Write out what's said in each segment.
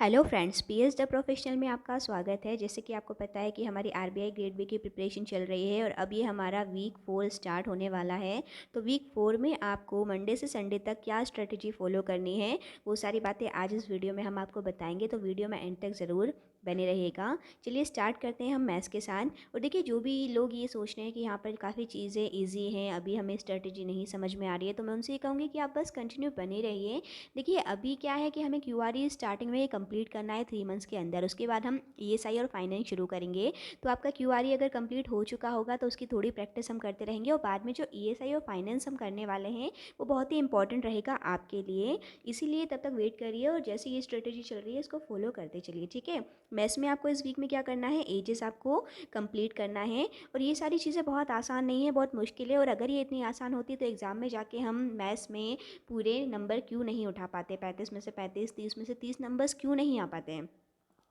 Hello friends, PS the professional में आपका स्वागत है। जैसे कि आपको पता है कि हमारी आरबीआई ग्रेड बी की प्रिपरेशन चल रही है और अब ये हमारा वीक 4 स्टार्ट होने वाला है। तो वीक 4 में आपको मंडे से संडे तक क्या स्ट्रेटजी फॉलो करनी है, वो सारी बातें आज इस वीडियो में हम आपको बताएंगे। तो वीडियो में एंड तक ज़रूर बने रहिएगा। चलिए स्टार्ट करते हैं हम मैथ्स के साथ। और देखिए, जो भी लोग ये सोच रहे हैं कि यहाँ पर काफ़ी चीज़ें ईजी हैं, अभी हमें स्ट्रेटजी नहीं समझ में आ रही है, तो मैं उनसे ये कहूँगी कि आप बस कंटिन्यू बने रहिए। देखिए, अभी क्या है कि हमें क्यूआरई स्टार्टिंग में कंप्लीट करना है 3 मंथ्स के अंदर। उसके बाद हम ईएसआई और फाइनेंस शुरू करेंगे। तो आपका क्यूआरई अगर कंप्लीट हो चुका होगा तो उसकी थोड़ी प्रैक्टिस हम करते रहेंगे, और बाद में जो ईएसआई और फाइनेंस हम करने वाले हैं वो बहुत ही इंपॉर्टेंट रहेगा आपके लिए। इसीलिए तब तक वेट करिए और जैसे ये स्ट्रेटेजी चल रही है इसको फॉलो करते चलिए, ठीक है। मैथ्स में आपको इस वीक में क्या करना है, एजेस आपको कंप्लीट करना है। और ये सारी चीज़ें बहुत आसान नहीं है, बहुत मुश्किल है। और अगर ये इतनी आसान होती तो एग्ज़ाम में जाके हम मैथ्स में पूरे नंबर क्यों नहीं उठा पाते, 35 में से 35, 30 में से 30 नंबर्स क्यों नहीं आ पाते हैं?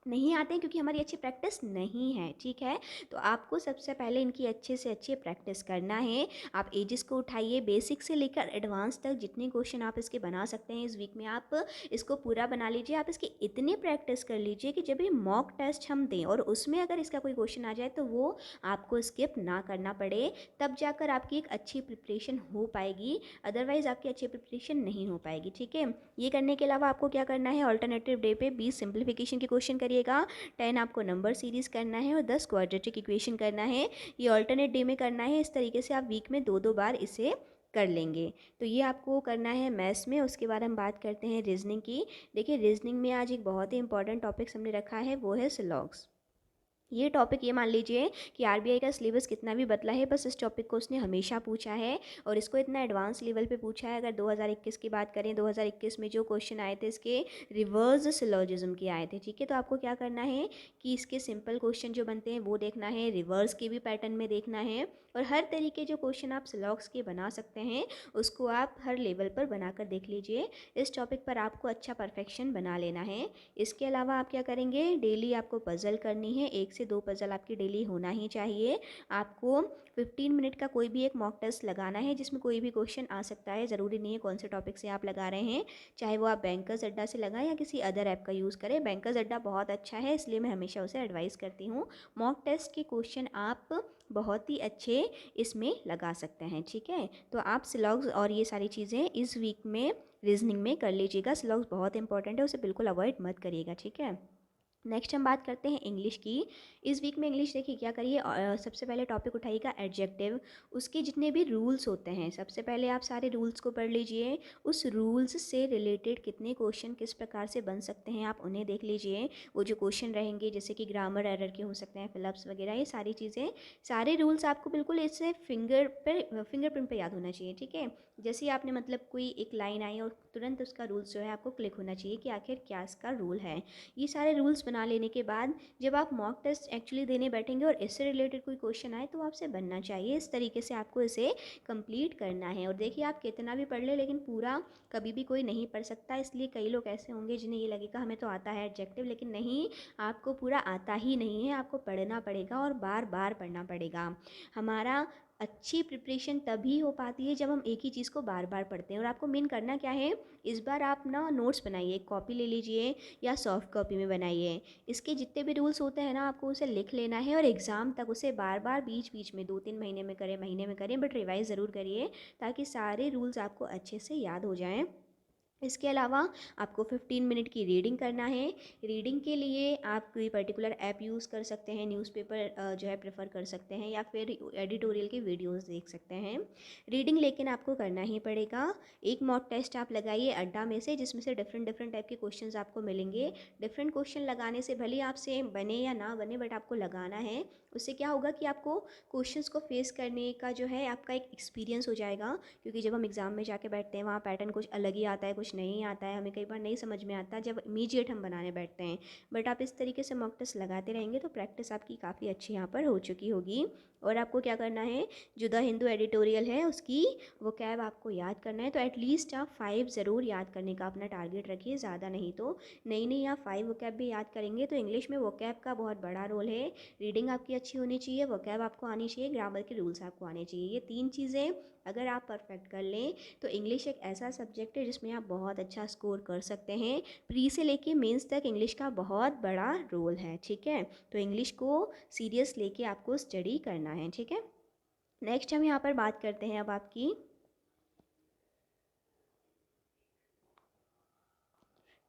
नहीं आते हैं क्योंकि हमारी अच्छी प्रैक्टिस नहीं है, ठीक है। तो आपको सबसे पहले इनकी अच्छे से अच्छी प्रैक्टिस करना है। आप एजेस को उठाइए, बेसिक से लेकर एडवांस तक जितने क्वेश्चन आप इसके बना सकते हैं इस वीक में आप इसको पूरा बना लीजिए। आप इसकी इतनी प्रैक्टिस कर लीजिए कि जब भी मॉक टेस्ट हम दें और उसमें अगर इसका कोई क्वेश्चन आ जाए तो वो आपको स्किप ना करना पड़े, तब जाकर आपकी एक अच्छी प्रिपरेशन हो पाएगी। अदरवाइज़ आपकी अच्छी प्रिपरेशन नहीं हो पाएगी, ठीक है। ये करने के अलावा आपको क्या करना है, ऑल्टरनेटिव डे पे 20 सिंप्लीफिकेशन के क्वेश्चन करिएगा, 10 आपको नंबर सीरीज़ करना है और 10 क्वाड्रेटिक इक्वेशन करना है। ये ऑल्टरनेट डे में करना है। इस तरीके से आप वीक में दो दो बार इसे कर लेंगे। तो ये आपको करना है मैथ्स में। उसके बाद हम बात करते हैं रीजनिंग की। देखिए, रीजनिंग में आज एक बहुत ही इंपॉर्टेंट टॉपिक्स हमने रखा है, वो है सिलॉग्स। ये टॉपिक, ये मान लीजिए कि आरबीआई का सिलेबस कितना भी बदला है, बस इस टॉपिक को उसने हमेशा पूछा है और इसको इतना एडवांस लेवल पे पूछा है। अगर 2021 की बात करें, 2021 में जो क्वेश्चन आए थे इसके रिवर्स सिलोजिज्म के आए थे, ठीक है। तो आपको क्या करना है कि इसके सिंपल क्वेश्चन जो बनते हैं वो देखना है, रिवर्स के भी पैटर्न में देखना है, और हर तरीके जो क्वेश्चन आप सिलॉग्स के बना सकते हैं उसको आप हर लेवल पर बनाकर देख लीजिए। इस टॉपिक पर आपको अच्छा परफेक्शन बना लेना है। इसके अलावा आप क्या करेंगे, डेली आपको पजल करनी है, 1 से 2 पजल आपकी डेली होना ही चाहिए। आपको 15 मिनट का कोई भी एक मॉक टेस्ट लगाना है जिसमें कोई भी क्वेश्चन आ सकता है, ज़रूरी नहीं है कौन से टॉपिक से आप लगा रहे हैं। चाहे वो आप बैंकर्स अड्डा से लगाएं या किसी अदर ऐप का यूज़ करें। बैंकर्स अड्डा बहुत अच्छा है, इसलिए मैं हमेशा उसे एडवाइस करती हूँ। मॉक टेस्ट के क्वेश्चन आप बहुत ही अच्छे इसमें लगा सकते हैं, ठीक है। तो आप स्लॉग्स और ये सारी चीज़ें इस वीक में रीजनिंग में कर लीजिएगा। स्लॉग्स बहुत इंपॉर्टेंट है, उसे बिल्कुल अवॉइड मत करिएगा, ठीक है। नेक्स्ट हम बात करते हैं इंग्लिश की। इस वीक में इंग्लिश देखिए क्या करिए, सबसे पहले टॉपिक उठाइएगा एडजेक्टिव। उसके जितने भी रूल्स होते हैं सबसे पहले आप सारे रूल्स को पढ़ लीजिए। उस रूल्स से रिलेटेड कितने क्वेश्चन किस प्रकार से बन सकते हैं आप उन्हें देख लीजिए। वो जो क्वेश्चन रहेंगे जैसे कि ग्रामर एरर के हो सकते हैं, फिलअप्स वगैरह, ये सारी चीज़ें, सारे रूल्स आपको बिल्कुल इससे फिंगरप्रिंट पे याद होना चाहिए, ठीक है। जैसे ही आपने मतलब कोई एक लाइन आई और तुरंत उसका रूल्स जो है आपको क्लिक होना चाहिए कि आखिर क्या इसका रूल है। ये सारे रूल्स बना लेने के बाद जब आप मॉक टेस्ट एक्चुअली देने बैठेंगे और इससे रिलेटेड कोई क्वेश्चन आए तो आपसे बनना चाहिए। इस तरीके से आपको इसे कंप्लीट करना है। और देखिए, आप कितना भी पढ़ ले लेकिन पूरा कभी भी कोई नहीं पढ़ सकता, इसलिए कई लोग ऐसे होंगे जिन्हें ये लगेगा हमें तो आता है एडजेक्टिव, लेकिन नहीं, आपको पूरा आता ही नहीं है। आपको पढ़ना पड़ेगा और बार बार पढ़ना पड़ेगा। हमारा अच्छी प्रिपरेशन तभी हो पाती है जब हम एक ही चीज़ को बार बार पढ़ते हैं। और आपको मेन करना क्या है, इस बार आप ना नोट्स बनाइए, एक कॉपी ले लीजिए या सॉफ्ट कॉपी में बनाइए। इसके जितने भी रूल्स होते हैं ना आपको उसे लिख लेना है और एग्ज़ाम तक उसे बार बार बीच बीच में 2-3 महीने में करें, महीने में करें, बट रिवाइज़ ज़रूर करिए ताकि सारे रूल्स आपको अच्छे से याद हो जाएँ। इसके अलावा आपको 15 मिनट की रीडिंग करना है। रीडिंग के लिए आप कोई पर्टिकुलर ऐप यूज़ कर सकते हैं, न्यूज़पेपर जो है प्रेफर कर सकते हैं, या फिर एडिटोरियल के वीडियोस देख सकते हैं। रीडिंग लेकिन आपको करना ही पड़ेगा। एक मॉक टेस्ट आप लगाइए अड्डा में से, जिसमें से डिफरेंट डिफरेंट टाइप के क्वेश्चंस आपको मिलेंगे। डिफरेंट क्वेश्चन लगाने से भले आपसे बने या ना बने, बट आपको लगाना है। उससे क्या होगा कि आपको क्वेश्चंस को फेस करने का जो है आपका एक एक्सपीरियंस हो जाएगा। क्योंकि जब हम एग्ज़ाम में जाके बैठते हैं वहाँ पैटर्न कुछ अलग ही आता है, कुछ नहीं आता है, हमें कई बार नहीं समझ में आता जब इमीडिएट हम बनाने बैठते हैं। बट आप इस तरीके से मॉक टेस्ट लगाते रहेंगे तो प्रैक्टिस आपकी काफ़ी अच्छी यहाँ पर हो चुकी होगी। और आपको क्या करना है, जो द हिंदू एडिटोरियल है उसकी वो कैब आपको याद करना है। तो एटलीस्ट आप 5 ज़रूर याद करने का अपना टारगेट रखिए, ज़्यादा नहीं तो नहीं नहीं, आप 5 वो कैब भी याद करेंगे तो इंग्लिश में वो कैब का बहुत बड़ा रोल है। रीडिंग आपकी अच्छी होनी चाहिए, वो कैब आपको आनी चाहिए, ग्रामर के रूल्स आपको आने चाहिए। ये 3 चीज़ें अगर आप परफेक्ट कर लें तो इंग्लिश एक ऐसा सब्जेक्ट है जिसमें आप बहुत अच्छा स्कोर कर सकते हैं। प्री से लेके मेंस तक इंग्लिश का बहुत बड़ा रोल है, ठीक है। तो इंग्लिश को सीरियस लेके आपको स्टडी करना है, ठीक है। नेक्स्ट हम यहाँ पर बात करते हैं अब आपकी,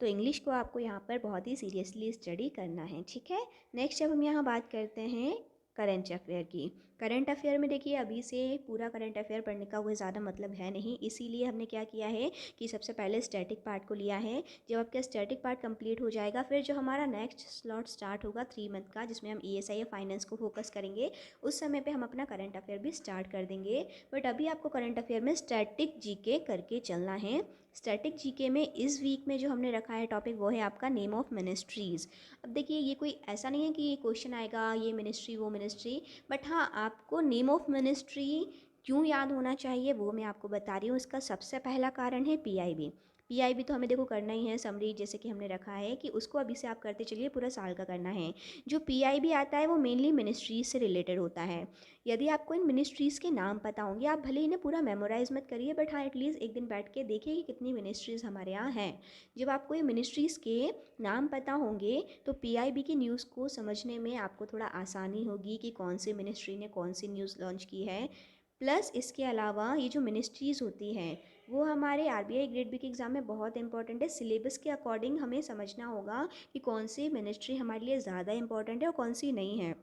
तो इंग्लिश को आपको यहाँ पर बहुत ही सीरियसली स्टडी करना है, ठीक है। नेक्स्ट अब हम यहाँ बात करते हैं करंट अफेयर की। करंट अफेयर में देखिए अभी से पूरा करंट अफेयर पढ़ने का कोई ज़्यादा मतलब है नहीं, इसीलिए हमने क्या किया है कि सबसे पहले स्टैटिक पार्ट को लिया है। जब आपका स्टैटिक पार्ट कंप्लीट हो जाएगा फिर जो हमारा नेक्स्ट स्लॉट स्टार्ट होगा 3 मंथ का, जिसमें हम ESI या फाइनेंस को फोकस करेंगे, उस समय पे हम अपना करंट अफेयर भी स्टार्ट कर देंगे। बट अभी आपको करंट अफेयर में स्टैटिक जीके करके चलना है। स्टैटिक जीके में इस वीक में जो हमने रखा है टॉपिक वो है आपका नेम ऑफ मिनिस्ट्रीज़। अब देखिए ये कोई ऐसा नहीं है कि ये क्वेश्चन आएगा ये मिनिस्ट्री वो मिनिस्ट्री, बट हाँ आपको नेम ऑफ मिनिस्ट्री क्यों याद होना चाहिए वो मैं आपको बता रही हूँ। इसका सबसे पहला कारण है PIB। PIB तो हमें देखो करना ही है, समरी जैसे कि हमने रखा है कि उसको अभी से आप करते चलिए, पूरा साल का करना है। जो PIB आता है वो मेनली मिनिस्ट्रीज से रिलेटेड होता है। यदि आपको इन मिनिस्ट्रीज़ के नाम पता होंगे, आप भले इन्हें पूरा मेमोराइज मत करिए, बट हाँ एटलीस्ट एक दिन बैठ के देखिए कि कितनी मिनिस्ट्रीज़ हमारे यहाँ हैं। जब आपको ये मिनिस्ट्रीज़ के नाम पता होंगे तो PIB की न्यूज़ को समझने में आपको थोड़ा आसानी होगी कि कौन सी मिनिस्ट्री ने कौन सी न्यूज़ लॉन्च की है। प्लस इसके अलावा ये जो मिनिस्ट्रीज़ होती हैं वो हमारे RBI ग्रेड बी के एग्ज़ाम में बहुत इंपॉर्टेंट है। सिलेबस के अकॉर्डिंग हमें समझना होगा कि कौन सी मिनिस्ट्री हमारे लिए ज़्यादा इंपॉर्टेंट है और कौन सी नहीं है।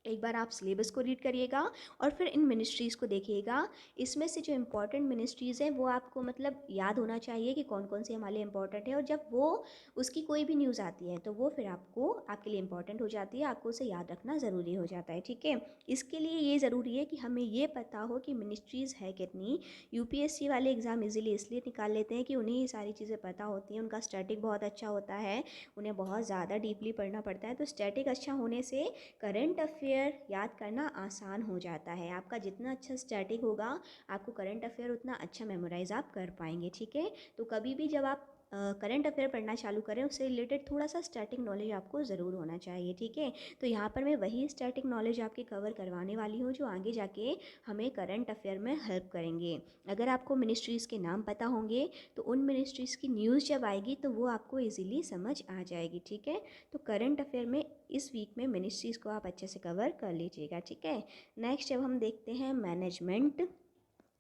एक बार आप सिलेबस को रीड करिएगा और फिर इन मिनिस्ट्रीज़ को देखिएगा। इसमें से जो इम्पोर्टेंट मिनिस्ट्रीज़ हैं वो आपको मतलब याद होना चाहिए कि कौन कौन सी हमारे लिए इम्पोर्टेंट है, और जब वो उसकी कोई भी न्यूज़ आती है तो वो फिर आपको आपके लिए इम्पोर्टेंट हो जाती है, आपको उसे याद रखना ज़रूरी हो जाता है, ठीक है। इसके लिए ये ज़रूरी है कि हमें ये पता हो कि मिनिस्ट्रीज़ है कितनी। UPSC वाले एग्ज़ाम इजीली इसलिए निकाल लेते हैं कि उन्हें ये सारी चीज़ें पता होती हैं, उनका स्टैटिक बहुत अच्छा होता है, उन्हें बहुत ज़्यादा डीपली पढ़ना पड़ता है। तो स्टैटिक अच्छा होने से करंट अफेयर याद करना आसान हो जाता है। आपका जितना अच्छा स्टैटिक होगा आपको करंट अफेयर उतना अच्छा मेमोराइज आप कर पाएंगे, ठीक है। तो कभी भी जब आप करंट अफेयर पढ़ना चालू करें उससे रिलेटेड थोड़ा सा स्टैटिक नॉलेज आपको ज़रूर होना चाहिए, ठीक है। तो यहाँ पर मैं वही स्टैटिक नॉलेज आपके कवर करवाने वाली हूँ जो आगे जाके हमें करंट अफेयर में हेल्प करेंगे। अगर आपको मिनिस्ट्रीज़ के नाम पता होंगे तो उन मिनिस्ट्रीज़ की न्यूज़ जब आएगी तो वो आपको ईज़िली समझ आ जाएगी, ठीक है। तो करंट अफेयर में इस वीक में मिनिस्ट्रीज़ को आप अच्छे से कवर कर लीजिएगा, ठीक है। नेक्स्ट जब हम देखते हैं मैनेजमेंट,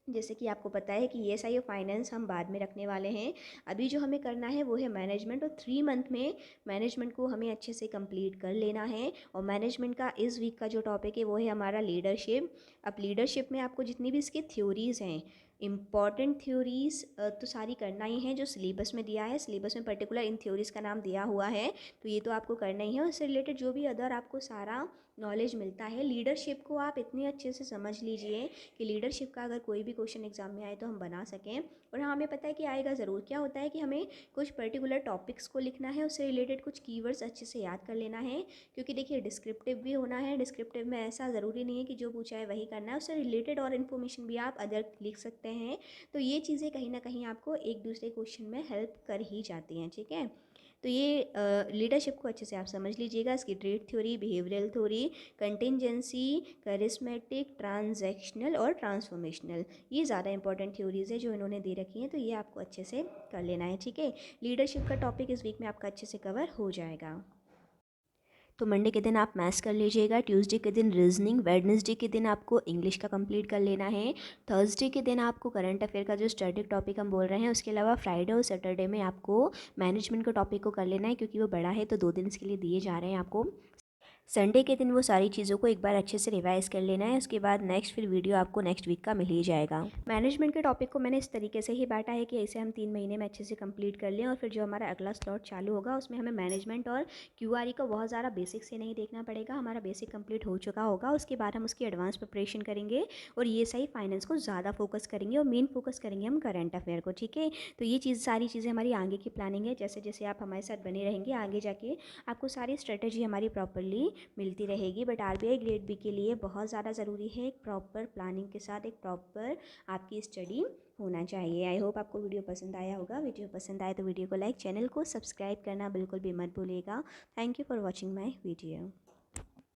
जैसे कि आपको पता है कि ESI और फाइनेंस हम बाद में रखने वाले हैं, अभी जो हमें करना है वो है मैनेजमेंट। और 3 मंथ में मैनेजमेंट को हमें अच्छे से कंप्लीट कर लेना है। और मैनेजमेंट का इस वीक का जो टॉपिक है वो है हमारा लीडरशिप। अब लीडरशिप में आपको जितनी भी इसकी थ्योरीज़ हैं, इम्पॉर्टेंट थ्योरीज़ तो सारी करना ही है जो सिलेबस में दिया है। सिलेबस में पर्टिकुलर इन थ्योरीज़ का नाम दिया हुआ है तो ये तो आपको करना ही है। उससे रिलेटेड जो भी अदर आपको सारा नॉलेज मिलता है, लीडरशिप को आप इतने अच्छे से समझ लीजिए कि लीडरशिप का अगर कोई भी क्वेश्चन एग्जाम में आए तो हम बना सकें। और हाँ हमें पता है कि आएगा ज़रूर। क्या होता है कि हमें कुछ पर्टिकुलर टॉपिक्स को लिखना है, उससे रिलेटेड कुछ कीवर्ड्स अच्छे से याद कर लेना है, क्योंकि देखिए डिस्क्रिप्टिव भी होना है। डिस्क्रिप्टिव में ऐसा ज़रूरी नहीं है कि जो पूछा है वही करना है, उससे रिलेटेड और इन्फॉर्मेशन भी आप अदर लिख सकते हैं। तो ये चीज़ें कहीं ना कहीं आपको एक दूसरे क्वेश्चन में हेल्प कर ही जाती हैं, ठीक है। तो ये लीडरशिप को अच्छे से आप समझ लीजिएगा। इसकी trade theory, behavioural theory, contingency, charismatic, transactional और ट्रांसफॉर्मेशनल, ये ज़्यादा इंपॉर्टेंट थ्योरीज़ है जो इन्होंने दे रखी हैं, तो ये आपको अच्छे से कर लेना है, ठीक है। लीडरशिप का टॉपिक इस वीक में आपका अच्छे से कवर हो जाएगा। तो मंडे के दिन आप मैथ्स कर लीजिएगा, ट्यूसडे के दिन रीजनिंग, वेडनेसडे के दिन आपको इंग्लिश का कंप्लीट कर लेना है, थर्सडे के दिन आपको करंट अफेयर का जो स्टैटिक टॉपिक हम बोल रहे हैं उसके अलावा फ्राइडे और सैटरडे में आपको मैनेजमेंट का टॉपिक को कर लेना है, क्योंकि वो बड़ा है तो 2 दिन इसके लिए दिए जा रहे हैं आपको। संडे के दिन वो सारी चीज़ों को एक बार अच्छे से रिवाइज कर लेना है। उसके बाद नेक्स्ट फिर वीडियो आपको नेक्स्ट वीक का मिल ही जाएगा। मैनेजमेंट के टॉपिक को मैंने इस तरीके से ही बांटा है कि इसे हम 3 महीने में अच्छे से कंप्लीट कर लें, और फिर जो हमारा अगला स्लॉट चालू होगा उसमें हमें मैनेजमेंट और QRE को बहुत ज़्यादा बेसिक से नहीं देखना पड़ेगा। हमारा बेसिक कंप्लीट हो चुका होगा, उसके बाद हम उसकी एडवांस प्रिपरेशन करेंगे और ये सही फाइनेंस को ज़्यादा फोकस करेंगे और मेन फोकस करेंगे हम करंट अफेयर को, ठीक है। तो ये चीज़ सारी चीज़ें हमारी आगे की प्लानिंग है। जैसे जैसे आप हमारे साथ बने रहेंगे आगे जाके आपको सारी स्ट्रेटेजी हमारी प्रॉपरली मिलती रहेगी। बट RBI ग्रेड बी के लिए बहुत ज़्यादा ज़रूरी है एक प्रॉपर प्लानिंग के साथ एक प्रॉपर आपकी स्टडी होना चाहिए। आई होप आपको वीडियो पसंद आया होगा। वीडियो पसंद आए तो वीडियो को लाइक, चैनल को सब्सक्राइब करना बिल्कुल भी मत भूलिएगा। Thank you for watching my video.